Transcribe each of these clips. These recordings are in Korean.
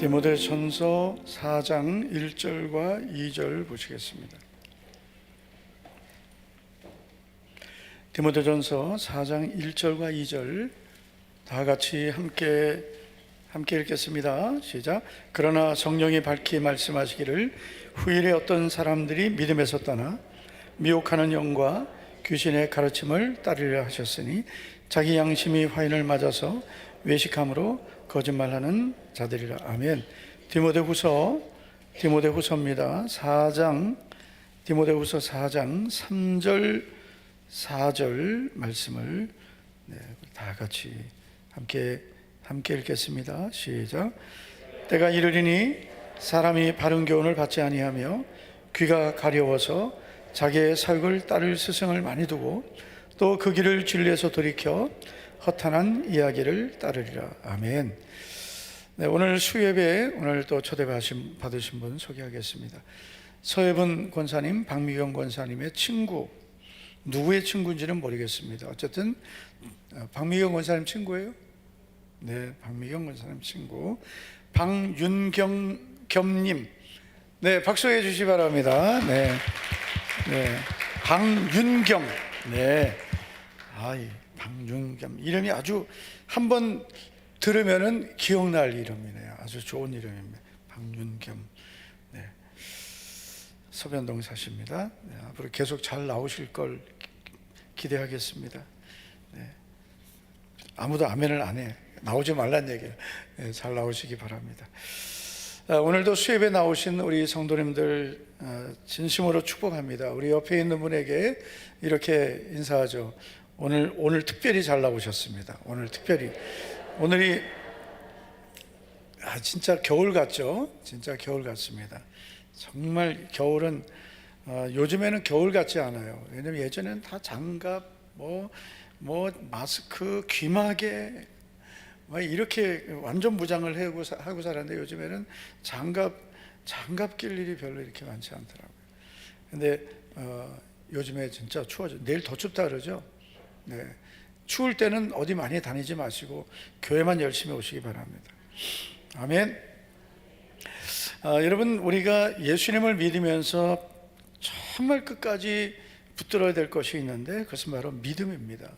디모데전서 4장 1절과 2절 보시겠습니다. 디모데전서 4장 1절과 2절 다 같이 함께 읽겠습니다. 시작. 그러나 성령이 밝히 말씀하시기를 후일에 어떤 사람들이 믿음에서 떠나 미혹하는 영과 귀신의 가르침을 따르려 하셨으니 자기 양심이 화인을 맞아서 외식함으로 거짓말하는 자들이라. 아멘. 디모데후서입니다. 디모데후서 4장 3절 4절 말씀을 다 같이 함께 읽겠습니다. 시작. 때가 이르리니 사람이 바른 교훈을 받지 아니하며 귀가 가려워서 자기의 사욕을 따를 스승을 많이 두고 또 그 길을 진리에서 돌이켜 허탄한 이야기를 따르리라. 아멘. 네, 오늘 수예배에 오늘 또 초대받으신 분 소개하겠습니다. 서해분 권사님, 박미경 권사님의 친구, 누구의 친구인지는 모르겠습니다. 어쨌든 박미경 권사님 친구예요? 네, 박미경 권사님 친구 박윤겸님, 네, 박수해 주시기 바랍니다. 네, 박윤겸, 네, 박윤겸 이름이 아주 한번 들으면은 기억날 이름이네요. 아주 좋은 이름입니다. 박윤겸, 네, 서변동 사십니다. 네, 앞으로 계속 잘 나오실 걸 기대하겠습니다. 네, 아무도 아멘을 안 해. 나오지 말란 얘기예요. 네, 잘 나오시기 바랍니다. 오늘도 수협에 나오신 우리 성도님들 진심으로 축복합니다. 우리 옆에 있는 분에게 이렇게 인사하죠. 오늘 특별히 잘 나오셨습니다. 오늘이 진짜 겨울 같죠? 진짜 겨울 같습니다. 정말 겨울은 요즘에는 겨울 같지 않아요. 왜냐면 예전에는 다 장갑, 마스크, 귀마개 이렇게 완전 무장을 하고 살았는데 요즘에는 장갑 낄 일이 별로 이렇게 많지 않더라고요. 근데 요즘에 진짜 추워져. 내일 더 춥다 그러죠? 네. 추울 때는 어디 많이 다니지 마시고 교회만 열심히 오시기 바랍니다. 아멘. 여러분, 우리가 예수님을 믿으면서 정말 끝까지 붙들어야 될 것이 있는데 그것은 바로 믿음입니다.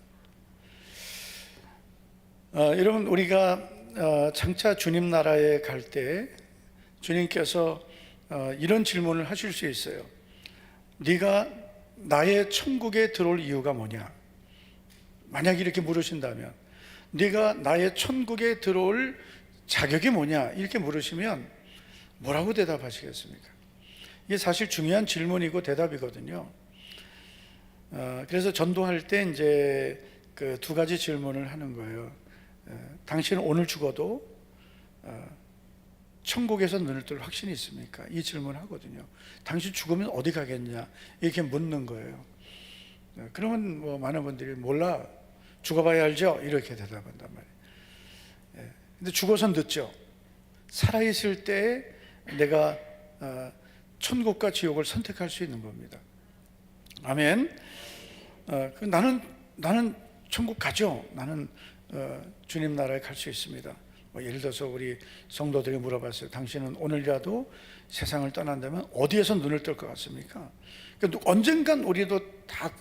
여러분, 우리가 장차 주님 나라에 갈 때 주님께서 이런 질문을 하실 수 있어요. 네가 나의 천국에 들어올 이유가 뭐냐? 만약 이렇게 물으신다면, 네가 나의 천국에 들어올 자격이 뭐냐? 이렇게 물으시면 뭐라고 대답하시겠습니까? 이게 사실 중요한 질문이고 대답이거든요. 그래서 전도할 때 이제 그 두 가지 질문을 하는 거예요. 당신은 오늘 죽어도 천국에서 눈을 뜰 확신이 있습니까? 이 질문을 하거든요. 당신 죽으면 어디 가겠냐? 이렇게 묻는 거예요. 그러면 많은 분들이 몰라, 죽어봐야 알죠? 이렇게 대답한단 말이에요. 근데 죽어선 늦죠. 살아있을 때 내가 천국과 지옥을 선택할 수 있는 겁니다. 아멘. 나는 천국 가죠. 나는 주님 나라에 갈 수 있습니다. 예를 들어서 우리 성도들이 물어봤어요. 당신은 오늘이라도 세상을 떠난다면 어디에서 눈을 뜰 것 같습니까? 그러니까 언젠간 우리도 다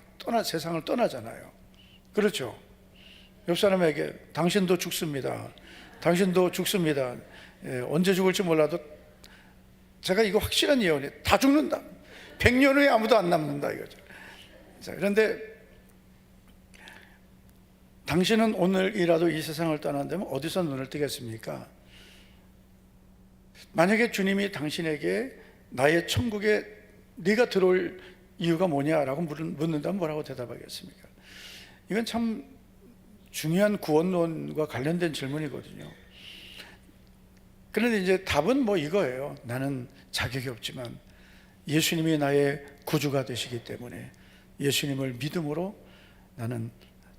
세상을 떠나잖아요. 그렇죠? 옆 사람에게 당신도 죽습니다. 언제 죽을지 몰라도 제가 이거 확실한 예언이에요. 다 죽는다. 100년 후에 아무도 안 남는다 이거죠. 자, 그런데 당신은 오늘이라도 이 세상을 떠난다면 어디서 눈을 뜨겠습니까? 만약에 주님이 당신에게 나의 천국에 네가 들어올 이유가 뭐냐라고 묻는다면 뭐라고 대답하겠습니까? 이건 참 중요한 구원론과 관련된 질문이거든요. 그런데 이제 답은 이거예요. 나는 자격이 없지만 예수님이 나의 구주가 되시기 때문에 예수님을 믿음으로 나는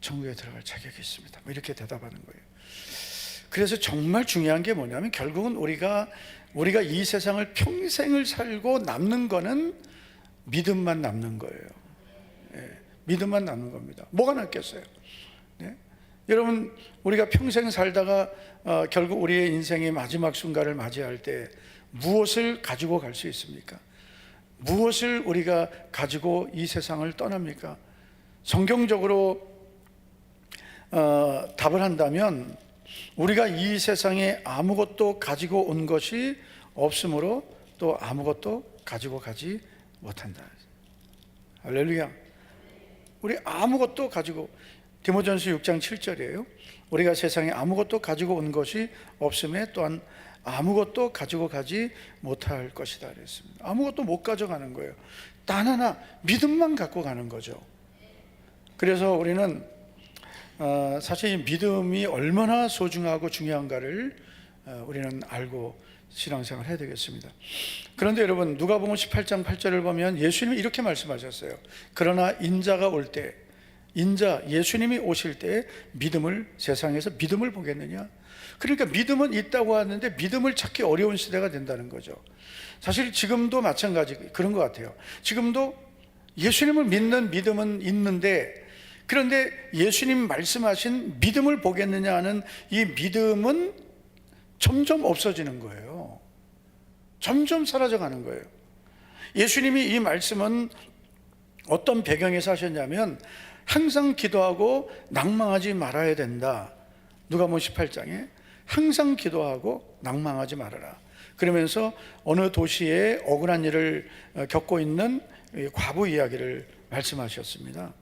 천국에 들어갈 자격이 있습니다. 이렇게 대답하는 거예요. 그래서 정말 중요한 게 뭐냐면 결국은 우리가 이 세상을 평생을 살고 남는 거는 믿음만 남는 거예요. 믿음만 남는 겁니다. 뭐가 남겠어요? 네? 여러분, 우리가 평생 살다가 결국 우리의 인생의 마지막 순간을 맞이할 때 무엇을 가지고 갈 수 있습니까? 무엇을 우리가 가지고 이 세상을 떠납니까? 성경적으로 답을 한다면 우리가 이 세상에 아무것도 가지고 온 것이 없으므로 또 아무것도 가지고 가지 못한다. 할렐루야. 우리 아무것도 가지고, 디모전서 6장 7절이에요. 우리가 세상에 아무것도 가지고 온 것이 없음에 또한 아무것도 가지고 가지 못할 것이다 그랬습니다. 아무것도 못 가져가는 거예요. 단 하나, 믿음만 갖고 가는 거죠. 그래서 우리는 사실 이 믿음이 얼마나 소중하고 중요한가를 우리는 알고 신앙생활을 해야 되겠습니다. 그런데 여러분, 누가복음 18장 8절을 보면 예수님이 이렇게 말씀하셨어요. 그러나 인자가 올 때, 예수님이 오실 때 세상에서 믿음을 보겠느냐? 그러니까 믿음은 있다고 하는데 믿음을 찾기 어려운 시대가 된다는 거죠. 사실 지금도 마찬가지 그런 것 같아요. 지금도 예수님을 믿는 믿음은 있는데, 그런데 예수님 말씀하신 믿음을 보겠느냐 하는 이 믿음은 점점 없어지는 거예요. 점점 사라져가는 거예요. 예수님이 이 말씀은 어떤 배경에서 하셨냐면 항상 기도하고 낭망하지 말아야 된다. 누가복음 18장에 항상 기도하고 낭망하지 말아라. 그러면서 어느 도시에 억울한 일을 겪고 있는 과부 이야기를 말씀하셨습니다.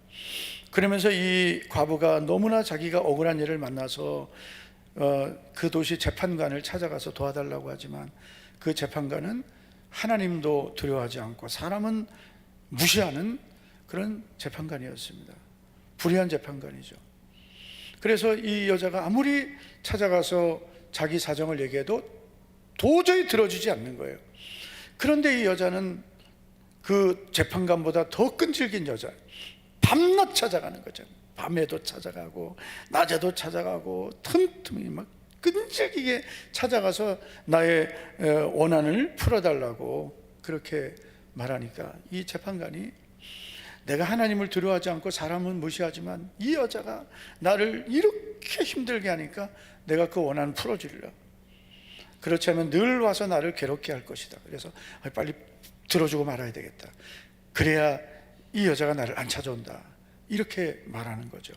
그러면서 이 과부가 너무나 자기가 억울한 일을 만나서 그 도시 재판관을 찾아가서 도와달라고 하지만 그 재판관은 하나님도 두려워하지 않고 사람은 무시하는 그런 재판관이었습니다. 불의한 재판관이죠. 그래서 이 여자가 아무리 찾아가서 자기 사정을 얘기해도 도저히 들어주지 않는 거예요. 그런데 이 여자는 그 재판관보다 더 끈질긴 여자, 밤낮 찾아가는 거죠. 밤에도 찾아가고 낮에도 찾아가고 틈틈이 막 끈질기게 찾아가서 나의 원한을 풀어달라고 그렇게 말하니까 이 재판관이 내가 하나님을 두려워하지 않고 사람은 무시하지만 이 여자가 나를 이렇게 힘들게 하니까 내가 그 원한을 풀어주리라. 그렇지 않으면 늘 와서 나를 괴롭게 할 것이다. 그래서 빨리 들어주고 말아야 되겠다. 그래야 이 여자가 나를 안 찾아온다. 이렇게 말하는 거죠.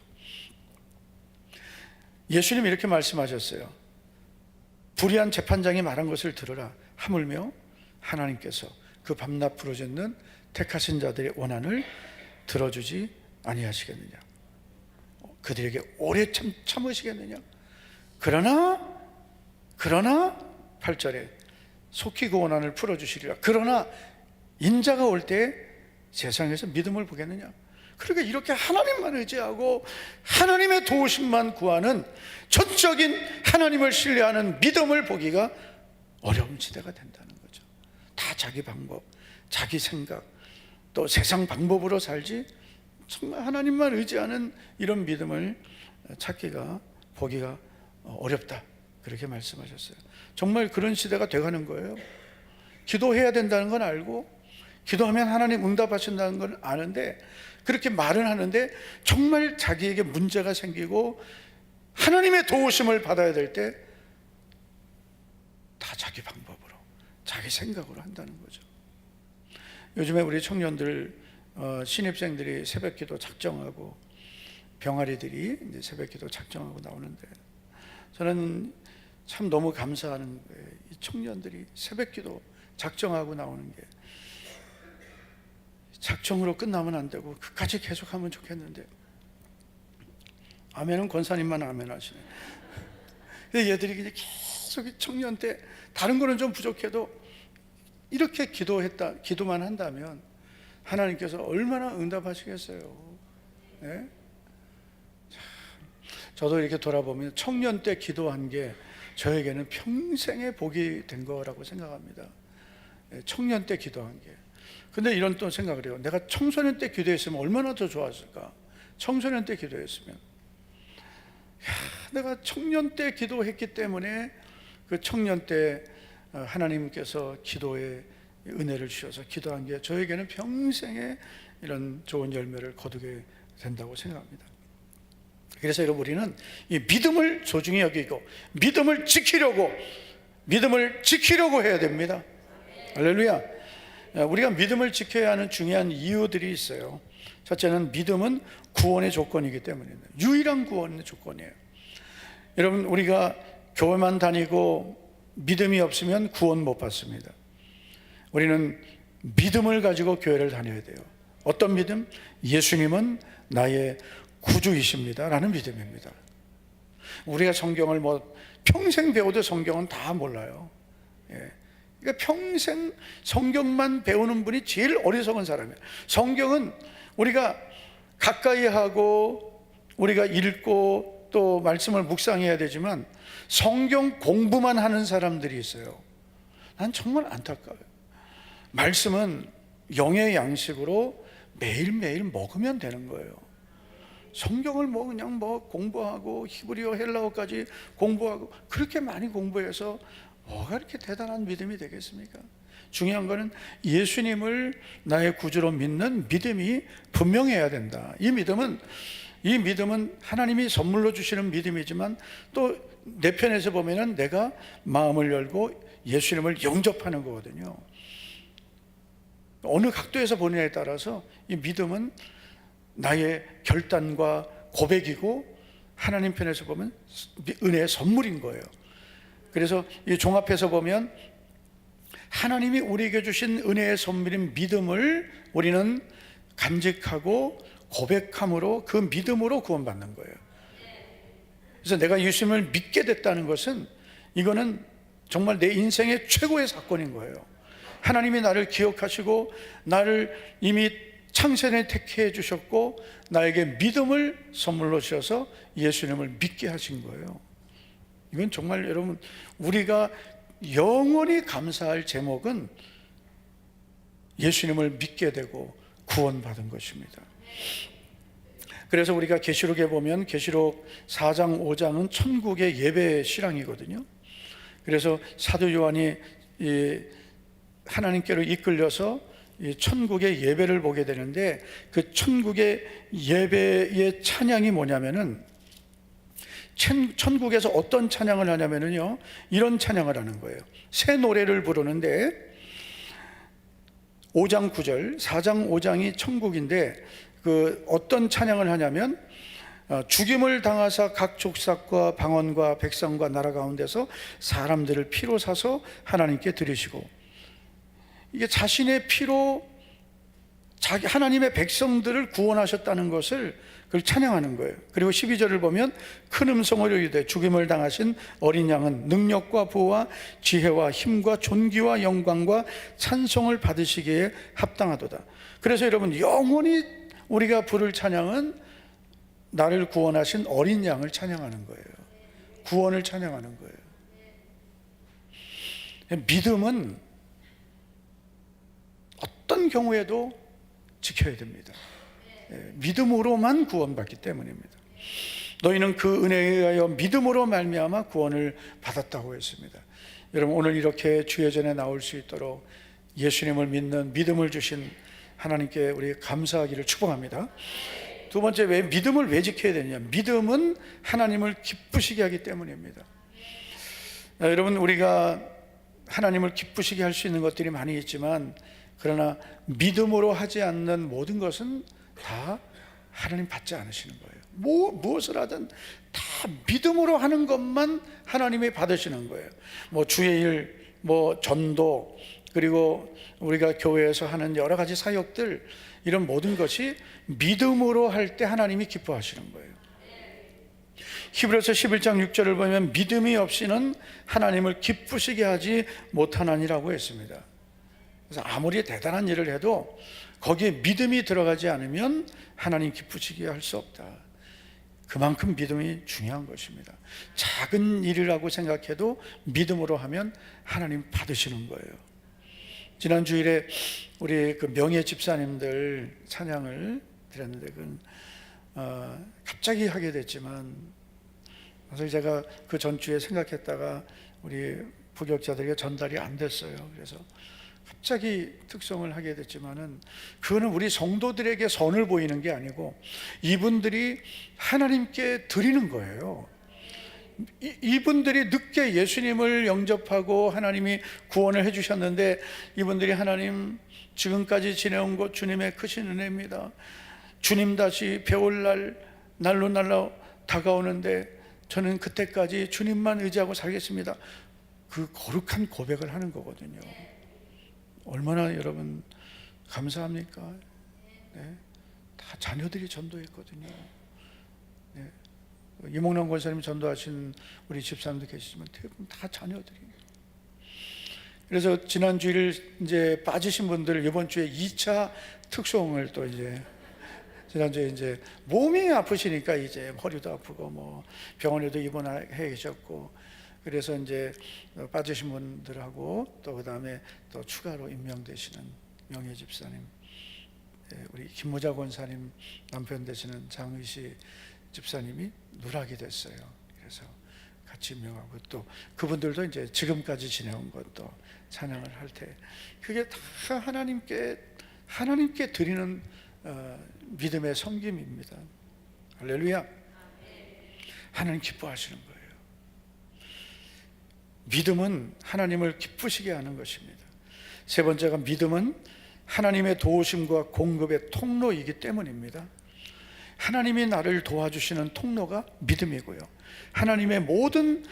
예수님이 이렇게 말씀하셨어요. 불의한 재판장이 말한 것을 들으라. 하물며 하나님께서 그 밤낮 부르짖는 택하신 자들의 원한을 들어주지 아니하시겠느냐? 그들에게 오래 참으시겠느냐? 그러나 8절에 속히 그 원한을 풀어주시리라. 그러나 인자가 올 때 세상에서 믿음을 보겠느냐? 그러니까 이렇게 하나님만 의지하고 하나님의 도우심만 구하는 전적인 하나님을 신뢰하는 믿음을 보기가 어려운 시대가 된다는 거죠. 다 자기 방법, 자기 생각, 또 세상 방법으로 살지 정말 하나님만 의지하는 이런 믿음을 찾기가 보기가 어렵다. 그렇게 말씀하셨어요. 정말 그런 시대가 돼가는 거예요. 기도해야 된다는 건 알고 기도하면 하나님 응답하신다는 건 아는데 그렇게 말은 하는데 정말 자기에게 문제가 생기고 하나님의 도우심을 받아야 될 때 다 자기 방법으로 자기 생각으로 한다는 거죠. 요즘에 우리 청년들 신입생들이 새벽기도 작정하고 병아리들이 이제 새벽기도 작정하고 나오는데 저는 참 너무 감사하는 거예요. 이 청년들이 새벽기도 작정하고 나오는 게 작정으로 끝나면 안 되고 끝까지 계속하면 좋겠는데 아멘은 권사님만 아멘 하시네. 근데 얘들이 그냥 계속 청년 때 다른 거는 좀 부족해도 이렇게 기도만 한다면 하나님께서 얼마나 응답하시겠어요. 네? 저도 이렇게 돌아보면 청년 때 기도한 게 저에게는 평생의 복이 된 거라고 생각합니다. 청년 때 기도한 게. 근데 이런 또 생각을 해요. 내가 청소년 때 기도했으면 얼마나 더 좋았을까? 청소년 때 기도했으면. 내가 청년 때 기도했기 때문에 그 청년 때 하나님께서 기도에 은혜를 주셔서 기도한 게 저에게는 평생의 이런 좋은 열매를 거두게 된다고 생각합니다. 그래서 여러분, 우리는 이 믿음을 소중히 여기고 믿음을 지키려고 해야 됩니다. 할렐루야. 우리가 믿음을 지켜야 하는 중요한 이유들이 있어요. 첫째는 믿음은 구원의 조건이기 때문입니다. 유일한 구원의 조건이에요. 여러분, 우리가 교회만 다니고 믿음이 없으면 구원 못 받습니다. 우리는 믿음을 가지고 교회를 다녀야 돼요. 어떤 믿음? 예수님은 나의 구주이십니다 라는 믿음입니다. 우리가 성경을 평생 배워도 성경은 다 몰라요. 그러니까 평생 성경만 배우는 분이 제일 어리석은 사람이에요. 성경은 우리가 가까이 하고 우리가 읽고 또 말씀을 묵상해야 되지만 성경 공부만 하는 사람들이 있어요. 난 정말 안타까워요. 말씀은 영의 양식으로 매일매일 먹으면 되는 거예요. 성경을 그냥 공부하고 히브리어 헬라어까지 공부하고 그렇게 많이 공부해서 뭐가 이렇게 대단한 믿음이 되겠습니까? 중요한 거는 예수님을 나의 구주로 믿는 믿음이 분명해야 된다. 이 믿음은 하나님이 선물로 주시는 믿음이지만 또 내 편에서 보면은 내가 마음을 열고 예수님을 영접하는 거거든요. 어느 각도에서 보느냐에 따라서 이 믿음은 나의 결단과 고백이고 하나님 편에서 보면 은혜의 선물인 거예요. 그래서 이 종합해서 보면 하나님이 우리에게 주신 은혜의 선물인 믿음을 우리는 간직하고 고백함으로 그 믿음으로 구원받는 거예요. 그래서 내가 예수님을 믿게 됐다는 것은 이거는 정말 내 인생의 최고의 사건인 거예요. 하나님이 나를 기억하시고 나를 이미 창세전에 택해 주셨고 나에게 믿음을 선물로 주셔서 예수님을 믿게 하신 거예요. 이건 정말 여러분, 우리가 영원히 감사할 제목은 예수님을 믿게 되고 구원받은 것입니다. 그래서 우리가 계시록에 보면 계시록 4장 5장은 천국의 예배 실황이거든요. 그래서 사도 요한이 하나님께로 이끌려서 천국의 예배를 보게 되는데 그 천국의 예배의 찬양이 뭐냐면은 천국에서 어떤 찬양을 하냐면요, 이런 찬양을 하는 거예요. 새 노래를 부르는데 5장 9절, 4장 5장이 천국인데 그 어떤 찬양을 하냐면 죽임을 당하사 각 족속과 방언과 백성과 나라 가운데서 사람들을 피로 사서 하나님께 드리시고, 이게 자신의 피로 하나님의 백성들을 구원하셨다는 것을 그걸 찬양하는 거예요. 그리고 12절을 보면 큰 음성으로 이르되 죽임을 당하신 어린 양은 능력과 부와 지혜와 힘과 존귀와 영광과 찬송을 받으시기에 합당하도다. 그래서 여러분, 영원히 우리가 부를 찬양은 나를 구원하신 어린 양을 찬양하는 거예요. 구원을 찬양하는 거예요. 믿음은 어떤 경우에도 지켜야 됩니다. 믿음으로만 구원받기 때문입니다. 너희는 그 은혜에 의하여 믿음으로 말미암아 구원을 받았다고 했습니다. 여러분, 오늘 이렇게 주의 전에 나올 수 있도록 예수님을 믿는 믿음을 주신 하나님께 우리 감사하기를 축복합니다. 두 번째, 믿음을 왜 지켜야 되느냐? 믿음은 하나님을 기쁘시게 하기 때문입니다. 여러분, 우리가 하나님을 기쁘시게 할 수 있는 것들이 많이 있지만 그러나 믿음으로 하지 않는 모든 것은 다 하나님 받지 않으시는 거예요. 무엇을 하든 다 믿음으로 하는 것만 하나님이 받으시는 거예요. 주의 일, 전도, 그리고 우리가 교회에서 하는 여러 가지 사역들, 이런 모든 것이 믿음으로 할 때 하나님이 기뻐하시는 거예요. 히브리서 11장 6절을 보면 믿음이 없이는 하나님을 기쁘시게 하지 못하나니라고 했습니다. 그래서 아무리 대단한 일을 해도 거기에 믿음이 들어가지 않으면 하나님 기쁘시게 할 수 없다. 그만큼 믿음이 중요한 것입니다. 작은 일이라고 생각해도 믿음으로 하면 하나님 받으시는 거예요. 지난 주일에 우리 그 명예 집사님들 찬양을 드렸는데 갑자기 하게 됐지만 사실 제가 그 전주에 생각했다가 우리 부격자들에게 전달이 안 됐어요. 그래서 갑자기 특성을 하게 됐지만은, 그거는 우리 성도들에게 선을 보이는 게 아니고 이분들이 하나님께 드리는 거예요. 이분들이 늦게 예수님을 영접하고 하나님이 구원을 해주셨는데, 이분들이 하나님, 지금까지 지내온 것 주님의 크신 은혜입니다. 주님 다시 배울 날로 다가오는데 저는 그때까지 주님만 의지하고 살겠습니다. 그 거룩한 고백을 하는 거거든요. 얼마나 여러분 감사합니까? 네. 다 자녀들이 전도했거든요. 네. 이몽란 권사님 전도하신 우리 집사님도 계시지만 대부분 다 자녀들이에요. 그래서 지난 주일 이제 빠지신 분들 이번 주에 2차 특송을 또 이제, 지난주에 이제 몸이 아프시니까 이제 허리도 아프고 뭐 병원에도 입원해 계셨고, 그래서 이제 빠지신 분들하고 또 그다음에 또 추가로 임명되시는 명예 집사님, 우리 김모자 권사님 남편 되시는 장의시 집사님이 누락이 됐어요. 그래서 같이 임명하고, 또 그분들도 이제 지금까지 지내온 것도 찬양을 할 때, 그게 다 하나님께 드리는 믿음의 섬김입니다. 할렐루야. 하나님 기뻐하시는 거예요. 믿음은 하나님을 기쁘시게 하는 것입니다. 세 번째가, 믿음은 하나님의 도우심과 공급의 통로이기 때문입니다. 하나님이 나를 도와주시는 통로가 믿음이고요, 하나님의 모든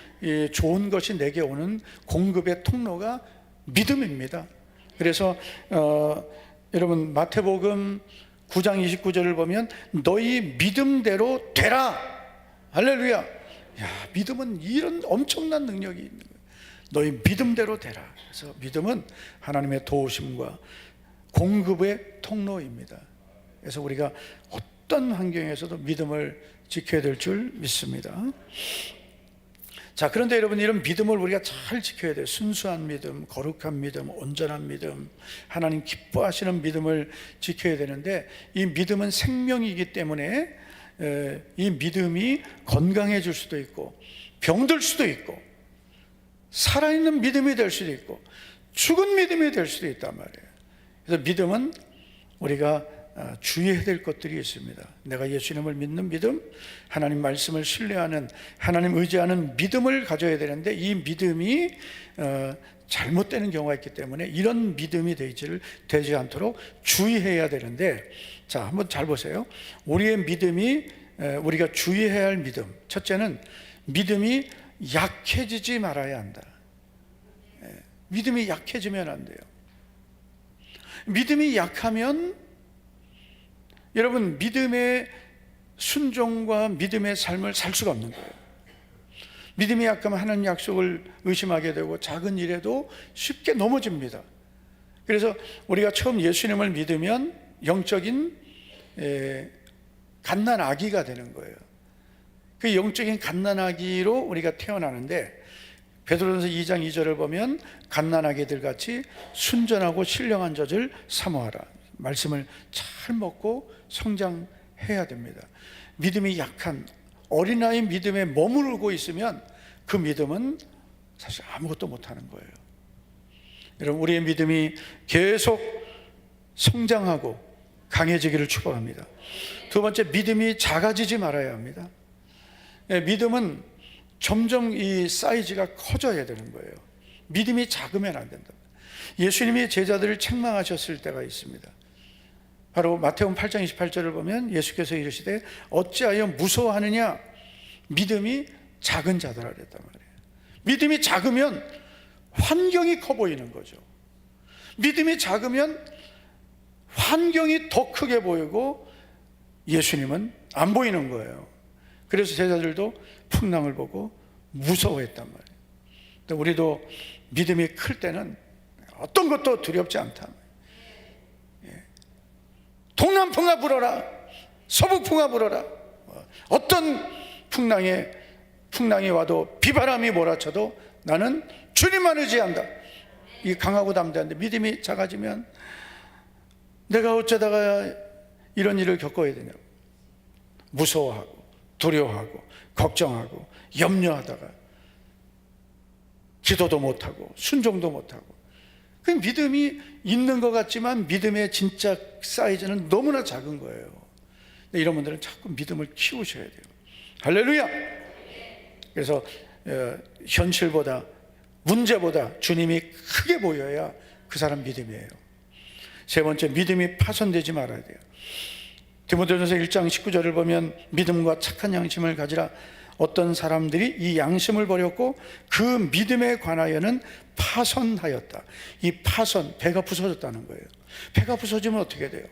좋은 것이 내게 오는 공급의 통로가 믿음입니다. 그래서 여러분 마태복음 9장 29절을 보면 너희 믿음대로 되라. 할렐루야. 야, 믿음은 이런 엄청난 능력이 있는 거예요. 너희 믿음대로 되라. 그래서 믿음은 하나님의 도우심과 공급의 통로입니다. 그래서 우리가 어떤 환경에서도 믿음을 지켜야 될 줄 믿습니다. 자, 그런데 여러분, 이런 믿음을 우리가 잘 지켜야 돼요. 순수한 믿음, 거룩한 믿음, 온전한 믿음, 하나님 기뻐하시는 믿음을 지켜야 되는데, 이 믿음은 생명이기 때문에 이 믿음이 건강해질 수도 있고 병들 수도 있고, 살아있는 믿음이 될 수도 있고 죽은 믿음이 될 수도 있단 말이에요. 그래서 믿음은 우리가 주의해야 될 것들이 있습니다. 내가 예수님을 믿는 믿음, 하나님 말씀을 신뢰하는, 하나님 의지하는 믿음을 가져야 되는데, 이 믿음이 잘못되는 경우가 있기 때문에 이런 믿음이 되지 않도록 주의해야 되는데, 자, 한번 잘 보세요. 우리의 믿음이, 우리가 주의해야 할 믿음, 첫째는 믿음이 약해지지 말아야 한다. 믿음이 약해지면 안 돼요. 믿음이 약하면 여러분, 믿음의 순종과 믿음의 삶을 살 수가 없는 거예요. 믿음이 약하면 하나님 약속을 의심하게 되고 작은 일에도 쉽게 넘어집니다. 그래서 우리가 처음 예수님을 믿으면 영적인 갓난아기가 되는 거예요. 그 영적인 갓난아기로 우리가 태어나는데, 베드로전서 2장 2절을 보면 갓난아기들 같이 순전하고 신령한 젖을 사모하라. 말씀을 잘 먹고 성장해야 됩니다. 믿음이 약한 어린아이 믿음에 머무르고 있으면 그 믿음은 사실 아무것도 못하는 거예요. 여러분, 우리의 믿음이 계속 성장하고 강해지기를 축복합니다. 두 번째, 믿음이 작아지지 말아야 합니다. 믿음은 점점 이 사이즈가 커져야 되는 거예요. 믿음이 작으면 안 된다. 예수님이 제자들을 책망하셨을 때가 있습니다. 바로 마태복음 8장 28절을 보면 예수께서 이르시되 어찌하여 무서워하느냐, 믿음이 작은 자들아 그랬단 말이에요. 믿음이 작으면 환경이 커 보이는 거죠. 믿음이 작으면 환경이 더 크게 보이고 예수님은 안 보이는 거예요. 그래서 제자들도 풍랑을 보고 무서워했단 말이에요. 근데 우리도 믿음이 클 때는 어떤 것도 두렵지 않다. 동남풍아 불어라, 서북풍아 불어라, 어떤 풍랑이 와도 비바람이 몰아쳐도 나는 주님만 의지한다. 이 강하고 담대한데, 믿음이 작아지면 내가 어쩌다가 이런 일을 겪어야 되냐고 무서워하고 두려워하고 걱정하고 염려하다가 기도도 못하고 순종도 못하고 그 믿음이 있는 것 같지만 믿음의 진짜 사이즈는 너무나 작은 거예요. 이런 분들은 자꾸 믿음을 키우셔야 돼요. 할렐루야. 그래서 현실보다, 문제보다 주님이 크게 보여야 그 사람 믿음이에요. 세 번째, 믿음이 파손되지 말아야 돼요. 디모데전서 1장 19절을 보면 믿음과 착한 양심을 가지라. 어떤 사람들이 이 양심을 버렸고 그 믿음에 관하여는 파손하였다. 이 파손, 배가 부서졌다는 거예요. 배가 부서지면 어떻게 돼요?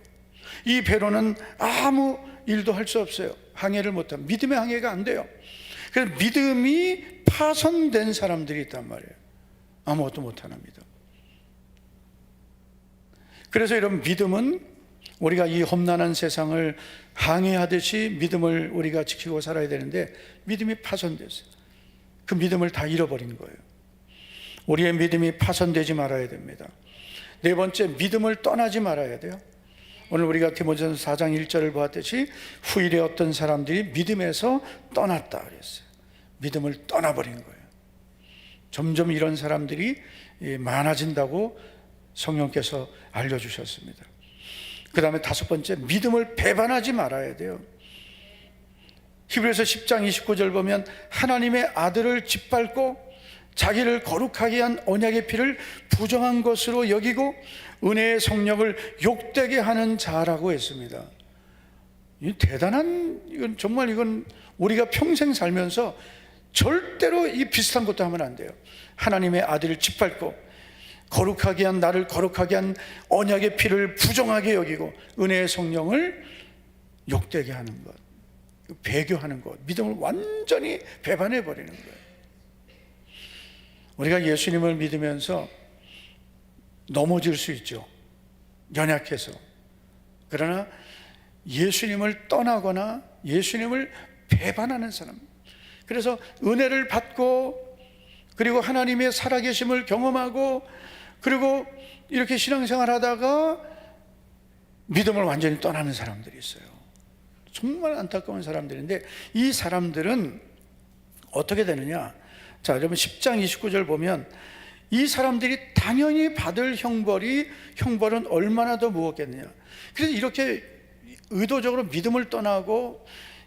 이 배로는 아무 일도 할 수 없어요. 항해를 못하면 믿음의 항해가 안 돼요. 그래서 믿음이 파손된 사람들이 있단 말이에요. 아무것도 못하는 믿음. 그래서 이런 믿음은 우리가 이 험난한 세상을 항해하듯이 믿음을 우리가 지키고 살아야 되는데 믿음이 파손됐어요. 그 믿음을 다 잃어버린 거예요. 우리의 믿음이 파손되지 말아야 됩니다. 네 번째, 믿음을 떠나지 말아야 돼요. 오늘 우리가 디모데전서 4장 1절을 보았듯이 후일에 어떤 사람들이 믿음에서 떠났다 그랬어요. 믿음을 떠나버린 거예요. 점점 이런 사람들이 많아진다고 성령께서 알려주셨습니다. 그 다음에 다섯 번째, 믿음을 배반하지 말아야 돼요. 히브리서 10장 29절 보면 하나님의 아들을 짓밟고 자기를 거룩하게 한 언약의 피를 부정한 것으로 여기고 은혜의 성령을 욕되게 하는 자라고 했습니다. 이 대단한, 이건 정말 이건 우리가 평생 살면서 절대로 이 비슷한 것도 하면 안 돼요. 하나님의 아들을 짓밟고 거룩하게 한, 나를 거룩하게 한 언약의 피를 부정하게 여기고 은혜의 성령을 욕되게 하는 것, 배교하는 것, 믿음을 완전히 배반해 버리는 거예요. 우리가 예수님을 믿으면서 넘어질 수 있죠. 연약해서. 그러나 예수님을 떠나거나 예수님을 배반하는 사람, 그래서 은혜를 받고 그리고 하나님의 살아계심을 경험하고 그리고 이렇게 신앙생활 하다가 믿음을 완전히 떠나는 사람들이 있어요. 정말 안타까운 사람들인데 이 사람들은 어떻게 되느냐? 자, 여러분 10장 29절 보면 이 사람들이 당연히 받을 형벌은 얼마나 더 무겁겠느냐. 그래서 이렇게 의도적으로 믿음을 떠나고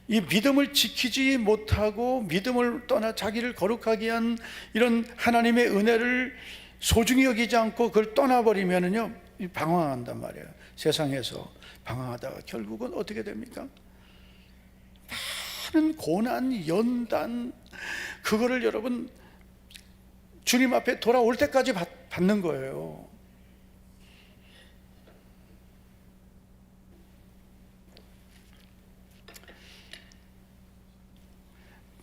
이 믿음을 지키지 못하고 믿음을 떠나 자기를 거룩하게 한 이런 하나님의 은혜를 소중히 여기지 않고 그걸 떠나버리면은요, 방황한단 말이에요. 세상에서 방황하다가 결국은 어떻게 됩니까? 많은 고난, 연단, 그거를 여러분 주님 앞에 돌아올 때까지 받는 거예요.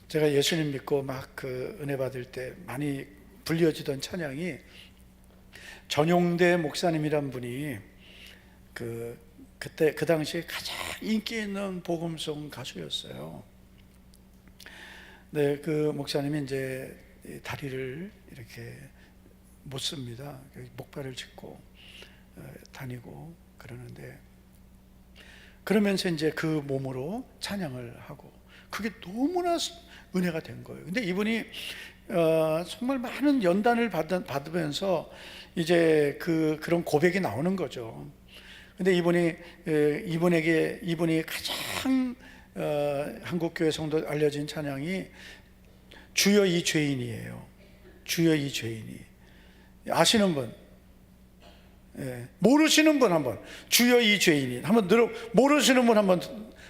제가 예수님 믿고 막 그 은혜 받을 때 많이 불려지던 찬양이 전용대 목사님이란 분이 그때 그 당시에 가장 인기 있는 복음송 가수였어요. 네, 그 목사님이 이제 다리를 이렇게 못 씁니다. 목발을 짚고 다니고 그러는데, 그러면서 이제 그 몸으로 찬양을 하고 그게 너무나 은혜가 된 거예요. 근데 이분이 정말 많은 연단을 받으면서 이제 그런 고백이 나오는 거죠. 근데 이분이 가장 한국교회 성도 알려진 찬양이 주여 이 죄인이에요. 주여 이 죄인이. 아시는 분? 예. 모르시는 분 한번, 주여 이 죄인이 한번 모르시는 분 한번.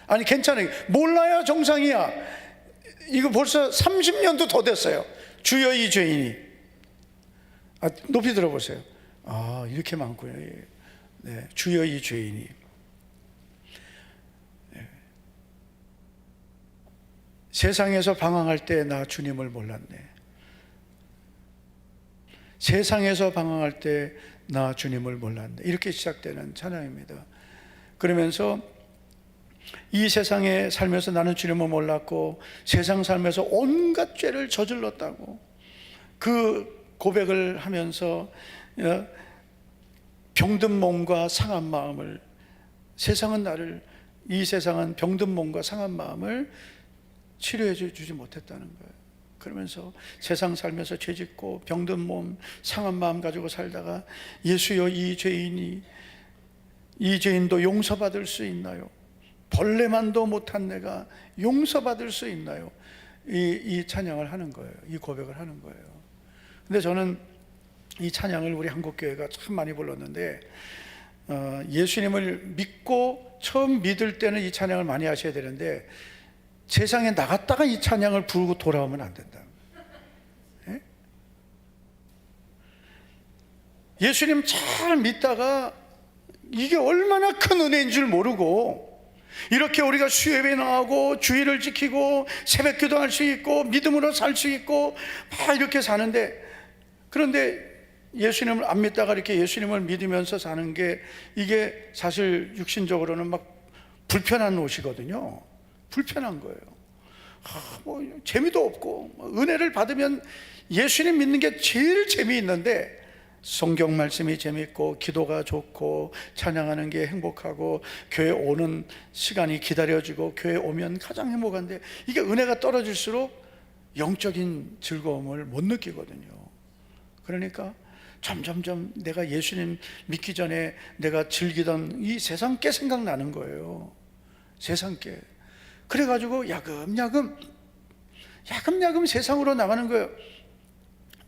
아니 괜찮아요, 몰라야 정상이야. 이거 벌써 30년도 더 됐어요. 주여 이 죄인이. 높이 들어보세요. 이렇게 많군요. 네, 주여 이 죄인이. 네. 세상에서 방황할 때 나 주님을 몰랐네. 세상에서 방황할 때 나 주님을 몰랐네. 이렇게 시작되는 찬양입니다. 그러면서 이 세상에 살면서 나는 주님을 몰랐고 세상 살면서 온갖 죄를 저질렀다고 그 고백을 하면서 병든 몸과 상한 마음을, 이 세상은 병든 몸과 상한 마음을 치료해 주지 못했다는 거예요. 그러면서 세상 살면서 죄짓고 병든 몸, 상한 마음 가지고 살다가 예수여, 이 죄인도 용서받을 수 있나요? 벌레만도 못한 내가 용서받을 수 있나요? 이 찬양을 하는 거예요. 이 고백을 하는 거예요. 근데 저는 이 찬양을 우리 한국교회가 참 많이 불렀는데, 예수님을 믿고 처음 믿을 때는 이 찬양을 많이 하셔야 되는데, 세상에 나갔다가 이 찬양을 부르고 돌아오면 안 된다. 예? 예수님 잘 믿다가 이게 얼마나 큰 은혜인 줄 모르고, 이렇게 우리가 수요예배 나가고 주일을 지키고 새벽 기도할 수 있고 믿음으로 살 수 있고 막 이렇게 사는데, 그런데 예수님을 안 믿다가 이렇게 예수님을 믿으면서 사는 게, 이게 사실 육신적으로는 막 불편한 옷이거든요. 불편한 거예요. 뭐 재미도 없고, 은혜를 받으면 예수님 믿는 게 제일 재미있는데, 성경 말씀이 재미있고 기도가 좋고 찬양하는 게 행복하고 교회 오는 시간이 기다려지고 교회 오면 가장 행복한데, 이게 은혜가 떨어질수록 영적인 즐거움을 못 느끼거든요. 그러니까 점점점 내가 예수님 믿기 전에 내가 즐기던 이 세상께 생각나는 거예요. 세상께. 그래가지고 야금야금 세상으로 나가는 거예요.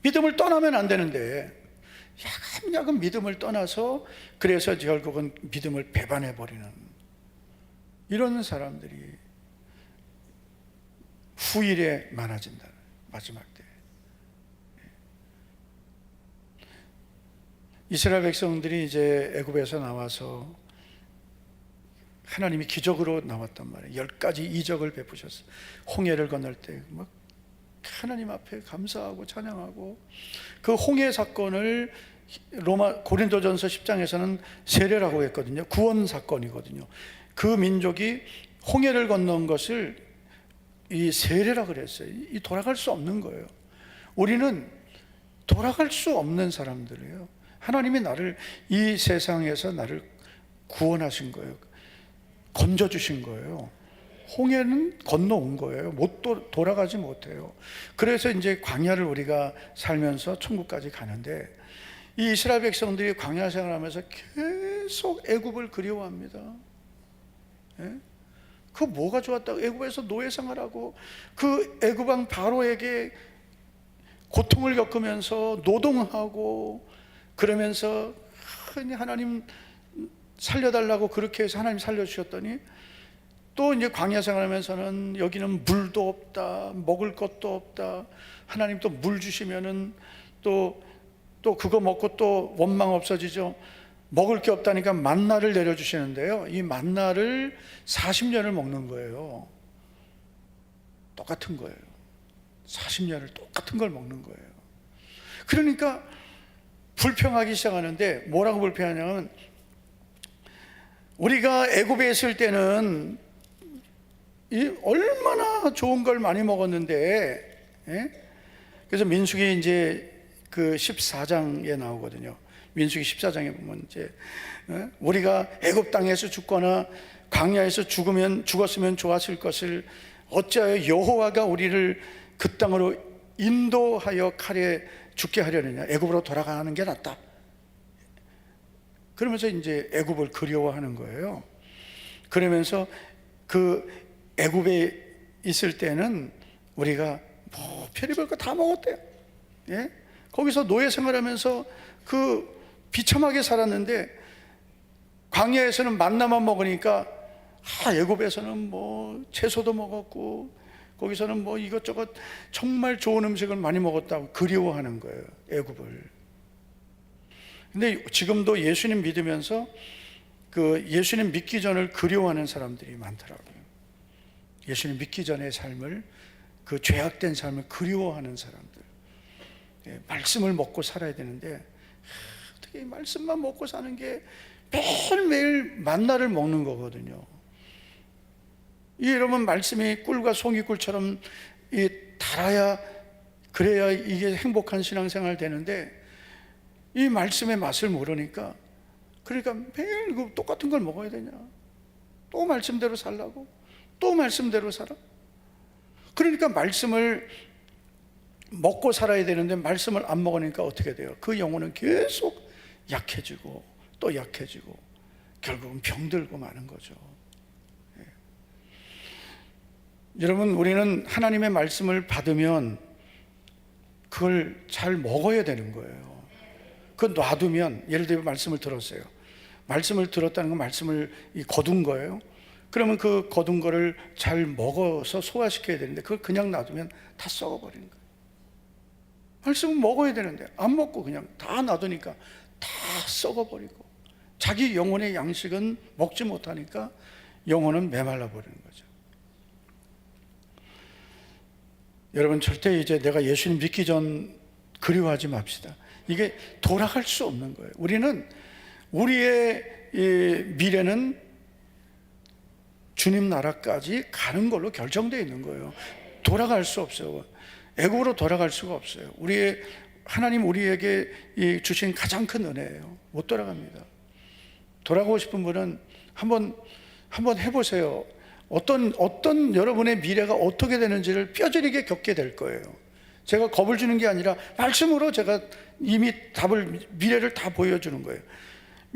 믿음을 떠나면 안 되는데 야금야금 믿음을 떠나서, 그래서 결국은 믿음을 배반해버리는 이런 사람들이 후일에 많아진다. 마지막 때 이스라엘 백성들이 이제 애굽에서 나와서 하나님이 기적으로 나왔단 말이에요. 10가지 이적을 베푸셨어요. 홍해를 건널 때 막 하나님 앞에 감사하고 찬양하고, 그 홍해 사건을 고린도전서 10장에서는 세례라고 했거든요. 구원 사건이거든요. 그 민족이 홍해를 건넌 것을 이 세례라고 그랬어요. 이 돌아갈 수 없는 거예요. 우리는 돌아갈 수 없는 사람들이에요. 하나님이 나를 이 세상에서 나를 구원하신 거예요. 건져주신 거예요. 홍해는 건너온 거예요. 돌아가지 못해요. 그래서 이제 광야를 우리가 살면서 천국까지 가는데, 이 이스라엘 백성들이 광야 생활하면서 계속 애굽을 그리워합니다. 예? 그 뭐가 좋았다고? 애굽에서 노예 생활하고 그 애굽 왕 바로에게 고통을 겪으면서 노동하고 그러면서 하나님 살려달라고 그렇게 해서 하나님 살려주셨더니, 또 이제 광야 생활하면서는 여기는 물도 없다, 먹을 것도 없다. 하나님 또 물 주시면은 또 그거 먹고 또 원망 없어지죠. 먹을 게 없다니까 만나를 내려주시는데요, 이 만나를 40년을 먹는 거예요. 똑같은 거예요. 40년을 똑같은 걸 먹는 거예요. 그러니까 불평하기 시작하는데, 뭐라고 불평하냐면, 우리가 애굽에 있을 때는 얼마나 좋은 걸 많이 먹었는데, 예? 그래서 민수기 이제 그 14장에 나오거든요. 민수기 14장에 보면 이제 우리가 애굽 땅에서 죽거나 광야에서 죽었으면 좋았을 것을 어찌하여 여호와가 우리를 그 땅으로 인도하여 칼에 죽게 하려느냐. 애굽으로 돌아가는 게 낫다. 그러면서 이제 애굽을 그리워하는 거예요. 그러면서 그 애굽에 있을 때는 우리가 뭐 별의별 거 다 먹었대요. 예? 거기서 노예 생활하면서 그 비참하게 살았는데, 광야에서는 만나만 먹으니까 애굽에서는 뭐 채소도 먹었고 거기서는 뭐 이것저것 정말 좋은 음식을 많이 먹었다고 그리워하는 거예요, 애굽을. 근데 지금도 예수님 믿으면서 그 예수님 믿기 전을 그리워하는 사람들이 많더라고요. 예수님 믿기 전의 삶을, 그 죄악된 삶을 그리워하는 사람들. 말씀을 먹고 살아야 되는데 어떻게 말씀만 먹고 사는 게 매일매일 만나를 먹는 거거든요. 여러분, 말씀이 꿀과 송이꿀처럼 달아야, 그래야 이게 행복한 신앙생활 되는데, 이 말씀의 맛을 모르니까, 그러니까 매일 똑같은 걸 먹어야 되냐, 또 말씀대로 살라고, 또 말씀대로 살아. 그러니까 말씀을 먹고 살아야 되는데 말씀을 안 먹으니까 어떻게 돼요? 그 영혼은 계속 약해지고 또 약해지고 결국은 병들고 마는 거죠. 예. 여러분, 우리는 하나님의 말씀을 받으면 그걸 잘 먹어야 되는 거예요. 그거 놔두면, 예를 들어 말씀을 들었어요. 말씀을 들었다는 건 말씀을 거둔 거예요. 그러면 그 거둔 거를 잘 먹어서 소화시켜야 되는데 그걸 그냥 놔두면 다 썩어버리는 거예요. 말씀은 먹어야 되는데 안 먹고 그냥 다 놔두니까 다 썩어버리고, 자기 영혼의 양식은 먹지 못하니까 영혼은 메말라 버리는 거죠. 여러분, 절대 이제 내가 예수님 믿기 전 그리워하지 맙시다. 이게 돌아갈 수 없는 거예요. 우리의 미래는 주님 나라까지 가는 걸로 결정되어 있는 거예요. 돌아갈 수 없어요. 애국으로 돌아갈 수가 없어요. 하나님 우리에게 주신 가장 큰 은혜예요. 못 돌아갑니다. 돌아가고 싶은 분은 한번 해보세요. 어떤 여러분의 미래가 어떻게 되는지를 뼈저리게 겪게 될 거예요. 제가 겁을 주는 게 아니라 말씀으로 제가 이미 미래를 다 보여주는 거예요.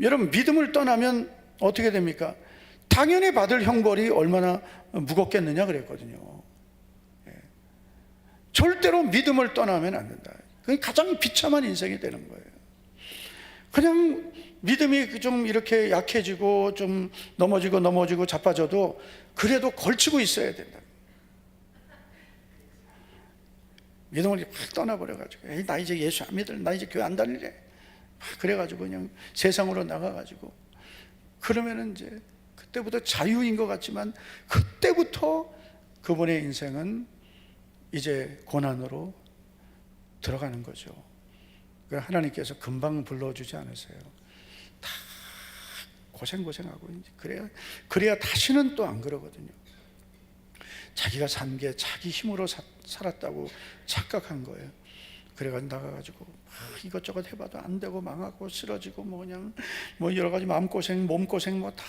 여러분, 믿음을 떠나면 어떻게 됩니까? 당연히 받을 형벌이 얼마나 무겁겠느냐 그랬거든요. 예. 절대로 믿음을 떠나면 안 된다. 그게 가장 비참한 인생이 되는 거예요. 그냥 믿음이 좀 이렇게 약해지고 좀 넘어지고 자빠져도 그래도 걸치고 있어야 된다. 믿음을 확 떠나버려가지고, 에이, 나 이제 예수 안 믿을래, 나 이제 교회 안 다닐래, 그래가지고 그냥 세상으로 나가가지고, 그러면은 이제 그때부터 자유인 것 같지만 그때부터 그분의 인생은 이제 고난으로 들어가는 거죠. 하나님께서 금방 불러주지 않으세요. 다 고생하고 그래야 다시는 또 안 그러거든요. 자기가 산 게 자기 힘으로 살았다고 착각한 거예요. 그래가지고 나가가지고 이것저것 해봐도 안 되고 망하고 쓰러지고 그냥 여러 가지 마음고생, 몸고생 다